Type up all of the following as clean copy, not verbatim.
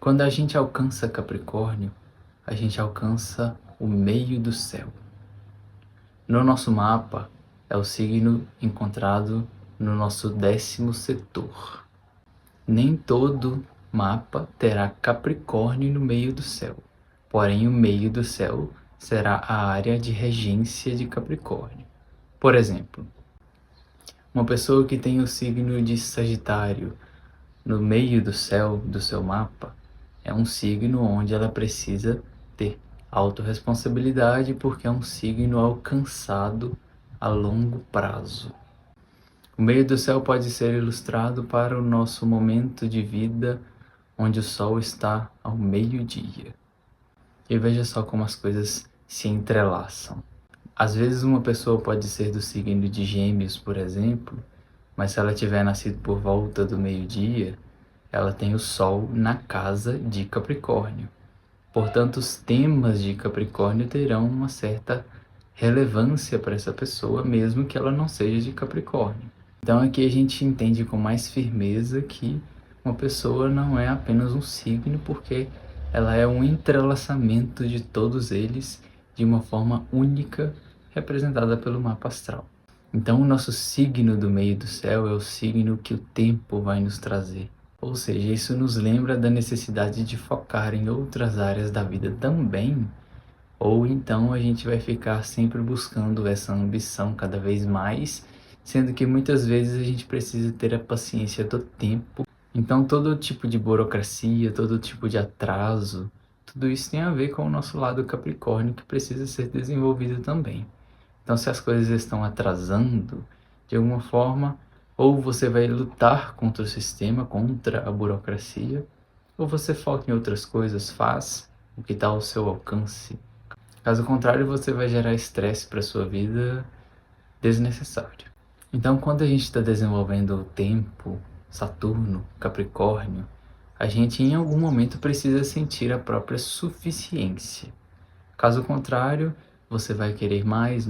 Quando a gente alcança Capricórnio, a gente alcança o meio do céu. No nosso mapa, é o signo encontrado no nosso 10º setor. Nem todo mapa terá Capricórnio no meio do céu, porém o meio do céu será a área de regência de Capricórnio. Por exemplo, uma pessoa que tem o signo de Sagitário no meio do céu do seu mapa é um signo onde ela precisa ter autorresponsabilidade porque é um signo alcançado a longo prazo. O meio do céu pode ser ilustrado para o nosso momento de vida onde o sol está ao meio-dia. E veja só como as coisas se entrelaçam. Às vezes uma pessoa pode ser do signo de Gêmeos, por exemplo, mas se ela tiver nascido por volta do meio-dia, ela tem o Sol na casa de Capricórnio. Portanto, os temas de Capricórnio terão uma certa relevância para essa pessoa, mesmo que ela não seja de Capricórnio. Então aqui a gente entende com mais firmeza que uma pessoa não é apenas um signo, porque ela é um entrelaçamento de todos eles de uma forma única, representada pelo mapa astral. Então o nosso signo do meio do céu é o signo que o tempo vai nos trazer. Ou seja, isso nos lembra da necessidade de focar em outras áreas da vida também, ou então a gente vai ficar sempre buscando essa ambição cada vez mais, sendo que muitas vezes a gente precisa ter a paciência do tempo. Então todo tipo de burocracia, todo tipo de atraso, tudo isso tem a ver com o nosso lado Capricórnio que precisa ser desenvolvido também. Então se as coisas estão atrasando, de alguma forma, ou você vai lutar contra o sistema, contra a burocracia, ou você foca em outras coisas, faz o que está ao seu alcance. Caso contrário, você vai gerar estresse para sua vida desnecessário. Então, quando a gente está desenvolvendo o tempo, Saturno, Capricórnio, a gente em algum momento precisa sentir a própria suficiência. Caso contrário, você vai querer mais,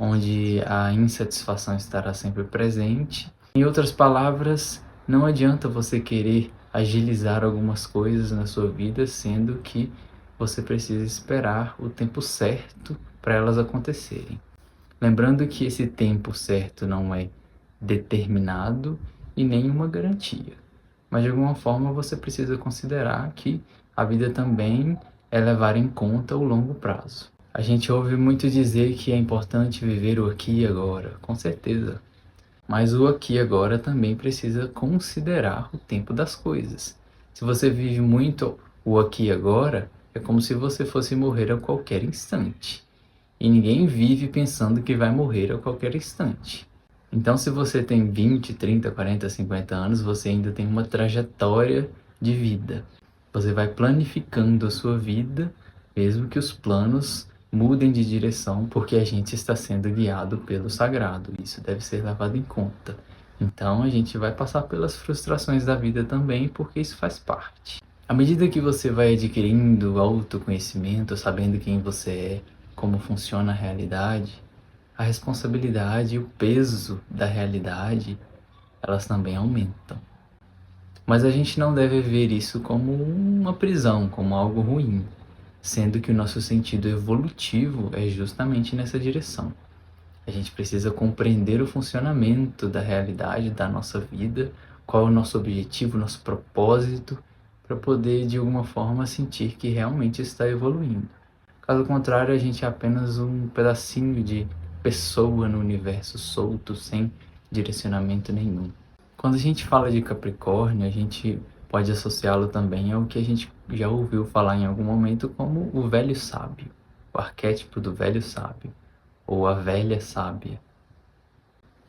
onde a insatisfação estará sempre presente. Em outras palavras, não adianta você querer agilizar algumas coisas na sua vida, sendo que você precisa esperar o tempo certo para elas acontecerem. Lembrando que esse tempo certo não é determinado e nem uma garantia, mas de alguma forma você precisa considerar que a vida também é levar em conta o longo prazo. A gente ouve muito dizer que é importante viver o aqui e agora, com certeza. Mas o aqui e agora também precisa considerar o tempo das coisas. Se você vive muito o aqui e agora, é como se você fosse morrer a qualquer instante. E ninguém vive pensando que vai morrer a qualquer instante. Então, se você tem 20, 30, 40, 50 anos, você ainda tem uma trajetória de vida. Você vai planificando a sua vida, mesmo que os planos mudem de direção, porque a gente está sendo guiado pelo sagrado. Isso deve ser levado em conta. Então a gente vai passar pelas frustrações da vida também, porque isso faz parte. À medida que você vai adquirindo autoconhecimento, sabendo quem você é, como funciona a realidade, a responsabilidade e o peso da realidade, elas também aumentam. Mas a gente não deve ver isso como uma prisão, como algo ruim, sendo que o nosso sentido evolutivo é justamente nessa direção. A gente precisa compreender o funcionamento da realidade, da nossa vida, qual é o nosso objetivo, nosso propósito, para poder de alguma forma sentir que realmente está evoluindo. Caso contrário, a gente é apenas um pedacinho de pessoa no universo solto, sem direcionamento nenhum. Quando a gente fala de Capricórnio, a gente pode associá-lo também ao que a gente já ouviu falar em algum momento como o velho sábio, o arquétipo do velho sábio, ou a velha sábia.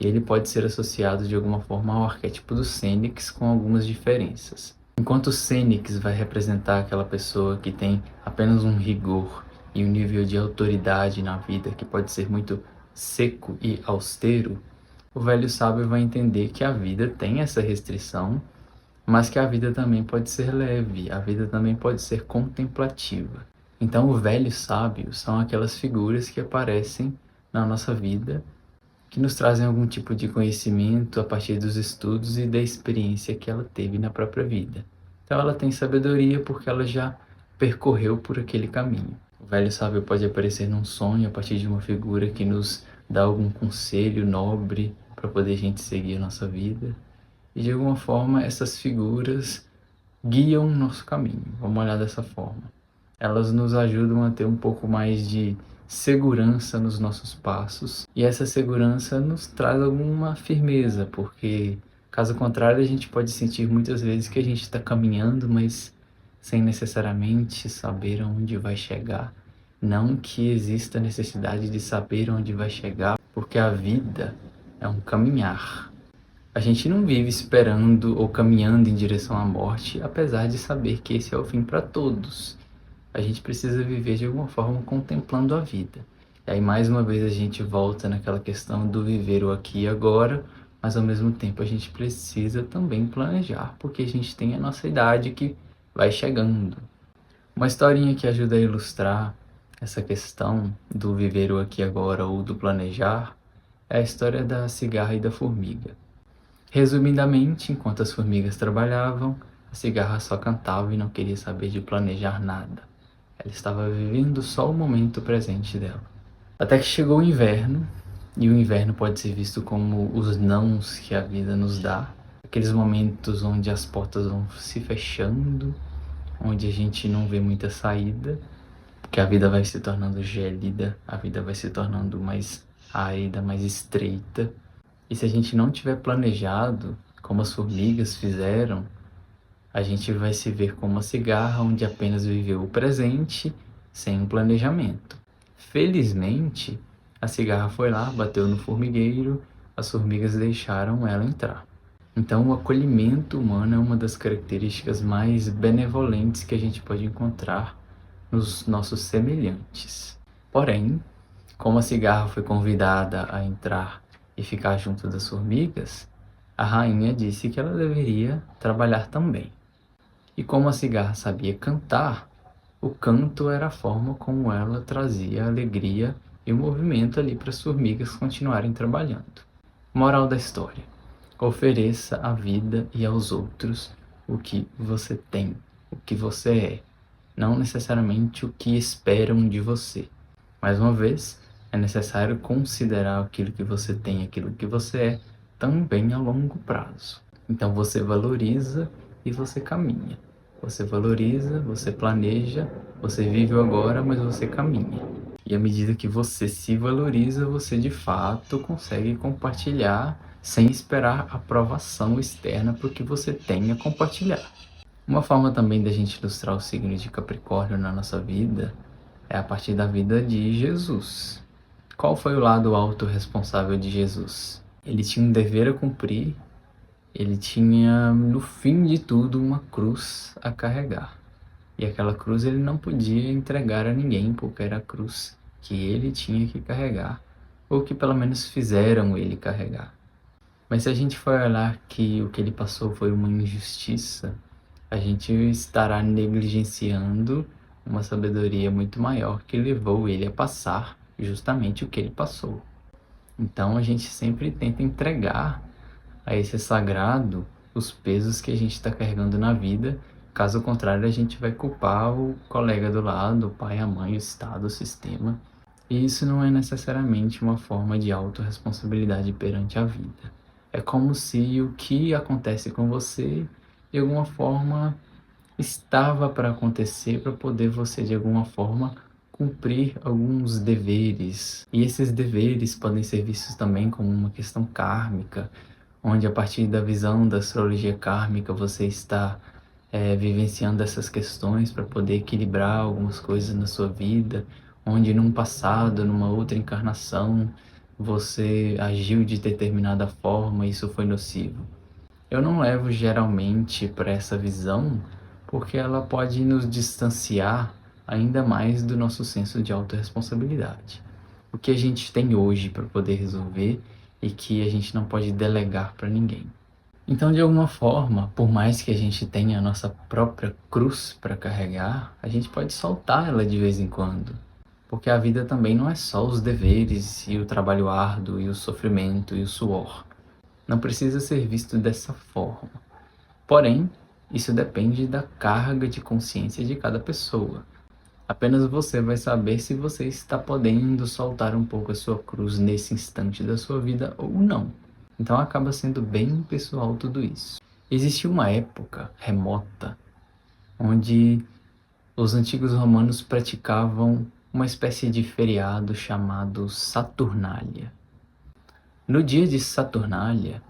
E ele pode ser associado de alguma forma ao arquétipo do Fênix, com algumas diferenças. Enquanto o Fênix vai representar aquela pessoa que tem apenas um rigor e um nível de autoridade na vida que pode ser muito seco e austero, o velho sábio vai entender que a vida tem essa restrição, mas que a vida também pode ser leve, a vida também pode ser contemplativa. Então o velho sábio são aquelas figuras que aparecem na nossa vida, que nos trazem algum tipo de conhecimento a partir dos estudos e da experiência que ela teve na própria vida. Então ela tem sabedoria porque ela já percorreu por aquele caminho. O velho sábio pode aparecer num sonho a partir de uma figura que nos dá algum conselho nobre para poder a gente seguir a nossa vida. E de alguma forma essas figuras guiam o nosso caminho. Vamos olhar dessa forma. Elas nos ajudam a ter um pouco mais de segurança nos nossos passos, e essa segurança nos traz alguma firmeza, porque caso contrário a gente pode sentir muitas vezes que a gente está caminhando, mas sem necessariamente saber aonde vai chegar. Não que exista necessidade de saber onde vai chegar, porque a vida é um caminhar. A gente não vive esperando ou caminhando em direção à morte, apesar de saber que esse é o fim para todos. A gente precisa viver de alguma forma contemplando a vida. E aí mais uma vez a gente volta naquela questão do viver o aqui e agora, mas ao mesmo tempo a gente precisa também planejar, porque a gente tem a nossa idade que vai chegando. Uma historinha que ajuda a ilustrar essa questão do viver o aqui e agora ou do planejar é a história da cigarra e da formiga. Resumidamente, enquanto as formigas trabalhavam, a cigarra só cantava e não queria saber de planejar nada. Ela estava vivendo só o momento presente dela. Até que chegou o inverno, e o inverno pode ser visto como os nãos que a vida nos dá. Aqueles momentos onde as portas vão se fechando, onde a gente não vê muita saída, porque a vida vai se tornando gélida, a vida vai se tornando mais árida, mais estreita. E se a gente não tiver planejado, como as formigas fizeram, a gente vai se ver como uma cigarra onde apenas viveu o presente sem um planejamento. Felizmente, a cigarra foi lá, bateu no formigueiro, as formigas deixaram ela entrar. Então, o acolhimento humano é uma das características mais benevolentes que a gente pode encontrar nos nossos semelhantes. Porém, como a cigarra foi convidada a entrar e ficar junto das formigas, a rainha disse que ela deveria trabalhar também. E como a cigarra sabia cantar, o canto era a forma como ela trazia alegria e movimento ali para as formigas continuarem trabalhando. Moral da história: ofereça à vida e aos outros o que você tem, o que você é, não necessariamente o que esperam de você. Mais uma vez, é necessário considerar aquilo que você tem, aquilo que você é, também a longo prazo. Então você valoriza e você caminha. Você valoriza, você planeja, você vive o agora, mas você caminha. E à medida que você se valoriza, você de fato consegue compartilhar sem esperar aprovação externa para o que você tem a compartilhar. Uma forma também da gente ilustrar o signo de Capricórnio na nossa vida é a partir da vida de Jesus. Qual foi o lado autorresponsável de Jesus? Ele tinha um dever a cumprir, ele tinha, no fim de tudo, uma cruz a carregar. E aquela cruz ele não podia entregar a ninguém, porque era a cruz que ele tinha que carregar, ou que pelo menos fizeram ele carregar. Mas se a gente for olhar que o que ele passou foi uma injustiça, a gente estará negligenciando uma sabedoria muito maior que levou ele a passar justamente o que ele passou. Então a gente sempre tenta entregar a esse sagrado os pesos que a gente está carregando na vida. Caso contrário, a gente vai culpar o colega do lado, o pai, a mãe, o estado, o sistema. E isso não é necessariamente uma forma de autorresponsabilidade perante a vida. É como se o que acontece com você, de alguma forma, estava para acontecer para poder você, de alguma forma, cumprir alguns deveres. E esses deveres podem ser vistos também como uma questão kármica, onde a partir da visão da astrologia kármica você está vivenciando essas questões para poder equilibrar algumas coisas na sua vida, onde num passado, numa outra encarnação, você agiu de determinada forma e isso foi nocivo. Eu não levo geralmente para essa visão, porque ela pode nos distanciar ainda mais do nosso senso de autorresponsabilidade. O que a gente tem hoje para poder resolver e que a gente não pode delegar para ninguém. Então, de alguma forma, por mais que a gente tenha a nossa própria cruz para carregar, a gente pode soltar ela de vez em quando. Porque a vida também não é só os deveres e o trabalho árduo e o sofrimento e o suor. Não precisa ser visto dessa forma. Porém, Isso depende da carga de consciência de cada pessoa. Apenas você vai saber se você está podendo soltar um pouco a sua cruz nesse instante da sua vida ou não. Então acaba sendo bem pessoal tudo isso. Existiu uma época remota onde os antigos romanos praticavam uma espécie de feriado chamado Saturnália. No dia de Saturnália,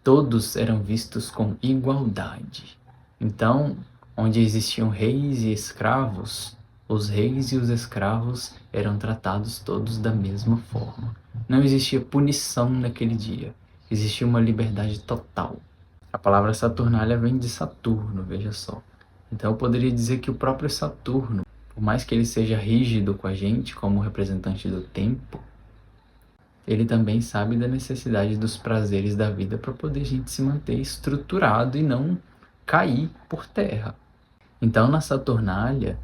todos eram vistos com igualdade. Então, onde existiam reis e escravos, os reis e os escravos eram tratados todos da mesma forma. Não existia punição naquele dia, existia uma liberdade total. A palavra Saturnália vem de Saturno, veja só. Então eu poderia dizer que o próprio Saturno, por mais que ele seja rígido com a gente como representante do tempo, ele também sabe da necessidade dos prazeres da vida para poder a gente se manter estruturado e não cair por terra. Então na Saturnália,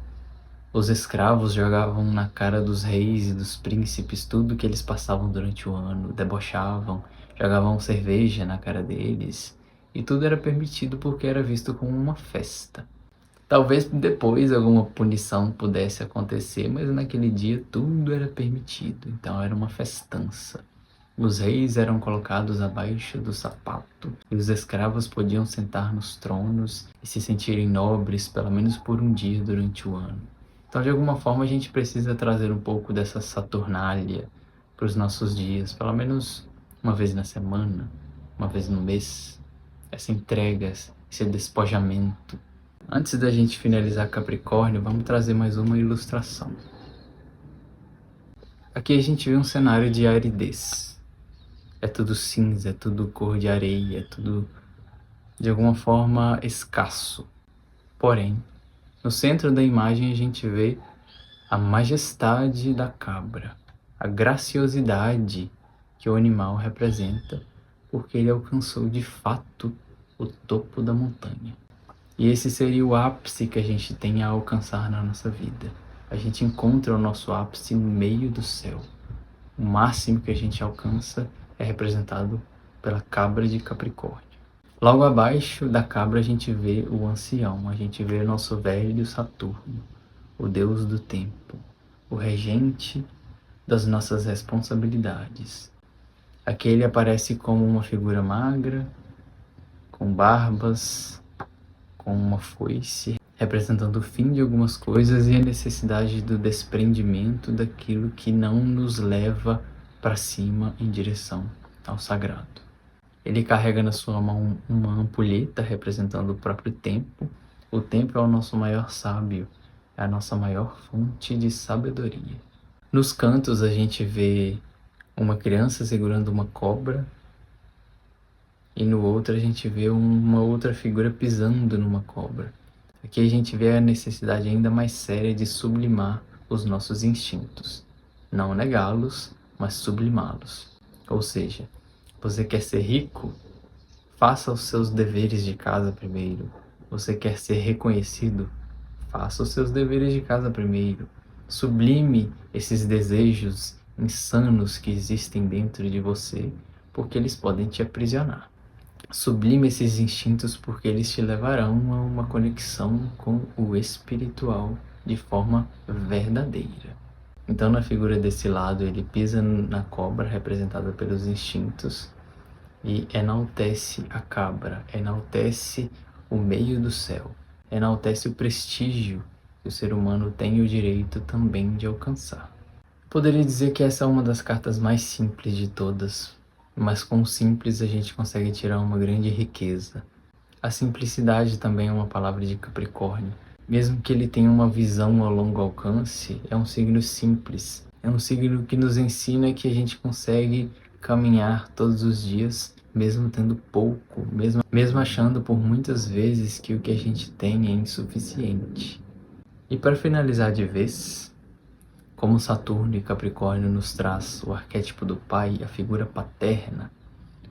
os escravos jogavam na cara dos reis e dos príncipes tudo que eles passavam durante o ano, debochavam, jogavam cerveja na cara deles, e tudo era permitido porque era visto como uma festa. Talvez depois alguma punição pudesse acontecer, mas naquele dia tudo era permitido, então era uma festança. Os reis eram colocados abaixo do sapato, e os escravos podiam sentar nos tronos e se sentirem nobres pelo menos por um dia durante o ano. Então, de alguma forma, a gente precisa trazer um pouco dessa Saturnália para os nossos dias, pelo menos uma vez na semana, uma vez no mês, essa entrega, esse despojamento. Antes da gente finalizar Capricórnio, vamos trazer mais uma ilustração. Aqui a gente vê um cenário de aridez. É tudo cinza, é tudo cor de areia, é tudo de alguma forma escasso. Porém, no centro da imagem a gente vê a majestade da cabra, a graciosidade que o animal representa, porque ele alcançou de fato o topo da montanha. E esse seria o ápice que a gente tem a alcançar na nossa vida. A gente encontra o nosso ápice no meio do céu. O máximo que a gente alcança é representado pela cabra de Capricórnio. Logo abaixo da cabra a gente vê o ancião, a gente vê o nosso velho Saturno, o deus do tempo, o regente das nossas responsabilidades. Aqui ele aparece como uma figura magra, com barbas, com uma foice, representando o fim de algumas coisas e a necessidade do desprendimento daquilo que não nos leva para cima em direção ao sagrado. Ele carrega na sua mão uma ampulheta representando o próprio tempo. O tempo é o nosso maior sábio, é a nossa maior fonte de sabedoria. Nos cantos a gente vê uma criança segurando uma cobra, e no outro a gente vê uma outra figura pisando numa cobra. Aqui a gente vê a necessidade ainda mais séria de sublimar os nossos instintos. Não negá-los, mas sublimá-los. Ou seja, você quer ser rico? Faça os seus deveres de casa primeiro. Você quer ser reconhecido? Faça os seus deveres de casa primeiro. Sublime esses desejos insanos que existem dentro de você, porque eles podem te aprisionar. Sublime esses instintos porque eles te levarão a uma conexão com o espiritual de forma verdadeira. Então, na figura desse lado, ele pisa na cobra, representada pelos instintos, e enaltece a cabra, enaltece o meio do céu, enaltece o prestígio que o ser humano tem o direito também de alcançar. Poderia dizer que essa é uma das cartas mais simples de todas, mas com o simples a gente consegue tirar uma grande riqueza. A simplicidade também é uma palavra de Capricórnio. Mesmo que ele tenha uma visão a longo alcance, é um signo simples. É um signo que nos ensina que a gente consegue caminhar todos os dias, mesmo tendo pouco, mesmo achando por muitas vezes que o que a gente tem é insuficiente. E para finalizar de vez, como Saturno e Capricórnio nos traz o arquétipo do pai, a figura paterna,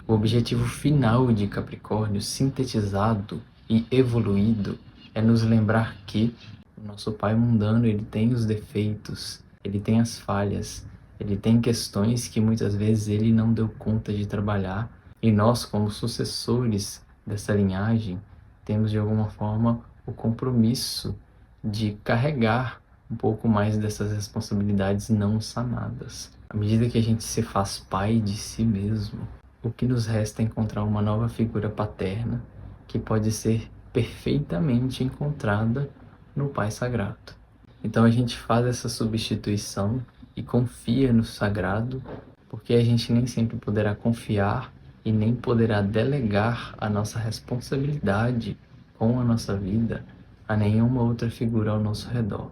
o objetivo final de Capricórnio, sintetizado e evoluído, é nos lembrar que o nosso pai mundano ele tem os defeitos, ele tem as falhas, ele tem questões que muitas vezes ele não deu conta de trabalhar, e nós, como sucessores dessa linhagem, temos de alguma forma o compromisso de carregar um pouco mais dessas responsabilidades não sanadas. À medida que a gente se faz pai de si mesmo, o que nos resta é encontrar uma nova figura paterna que pode ser perfeitamente encontrada no Pai Sagrado. Então a gente faz essa substituição e confia no sagrado, porque a gente nem sempre poderá confiar e nem poderá delegar a nossa responsabilidade com a nossa vida a nenhuma outra figura ao nosso redor,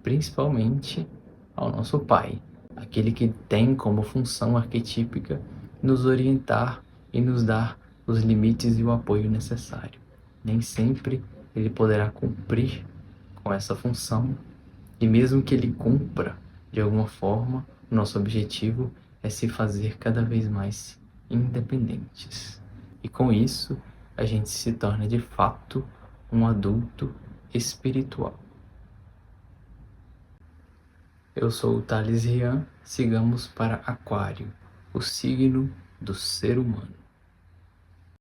principalmente ao nosso Pai, aquele que tem como função arquetípica nos orientar e nos dar os limites e o apoio necessário. Nem sempre ele poderá cumprir com essa função, e mesmo que ele cumpra de alguma forma, o nosso objetivo é se fazer cada vez mais independentes. E com isso, a gente se torna de fato um adulto espiritual. Eu sou o Thales Rian, sigamos para Aquário, o signo do ser humano.